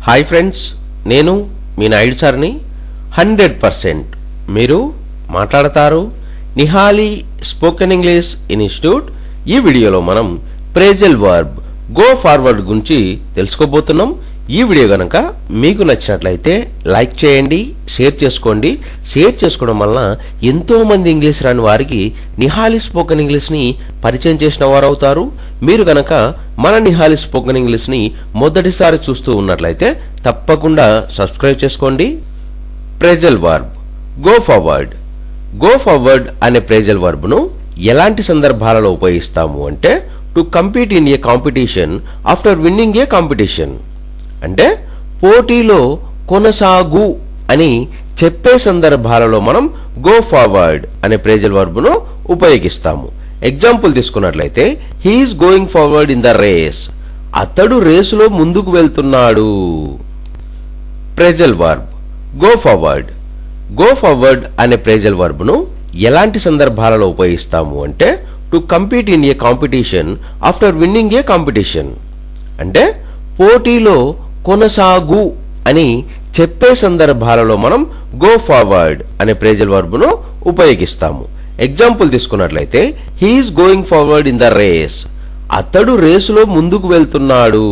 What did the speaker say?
Hi friends, నేను మీ నాయుడు సార్ని. 100% మీరు మాట్లాడతారు. Nihali spoken English institute. ఈ వీడియోలో మనం ప్రేజల్ వర్బ్ గో ఫార్వర్డ్ గురించి తెలుసుకోబోతున్నాం. ఈ వీడియో గనక మీకు నచ్చినట్లయితే లైక్ చేయండి, షేర్ చేసుకోండి. షేర్ చేసుకోవడం వలన ఎంతో మంది ఇంగ్లీష్ రాని వారికి నిహాలి స్పోకెన్ ఇంగ్లీష్ని పరిచయం చేసిన వారు అవుతారు. మీరు గనక మన నిహాలి స్పోకెన్ ఇంగ్లీష్ని మొదటిసారి చూస్తూ ఉన్నట్లయితే తప్పకుండా సబ్స్క్రైబ్ చేసుకోండి. Phrasal verb go forward. Go forward అనే ప్రేజల్ వర్బ్ను ఎలాంటి సందర్భాలలో ఉపయోగిస్తాము అంటే to compete in a competition after winning a competition. అంటే పోటీలో కొనసాగు అని చెప్పే సందర్భాలలో మనం గో ఫార్వర్డ్ అనే ప్రేజల్ వర్బ్ను ఉపయోగిస్తాము. ఎగ్జాంపుల్ తీసుకున్నట్లయితే he's going forward in the race. అతడు రేసులో ముందుకు వెళ్తున్నాడు. Phrasal verb go forward. Go forward అనే ప్రేజల్ వర్బ్ను ఎలాంటి సందర్భాలలో ఉపయోగిస్తాము అంటే to compete in a competition after winning a competition. అంటే పోటీలో కొనసాగు అని చెప్పే సందర్భాలలో మనం గో ఫార్వర్డ్ అనే ప్రేజల్ వర్బ్ను ఉపయోగిస్తాము. ఎగ్జాంపుల్ తీసుకున్నట్లయితే he's going forward in the race. అతడు రేసులో ముందుకు వెళ్తున్నాడు.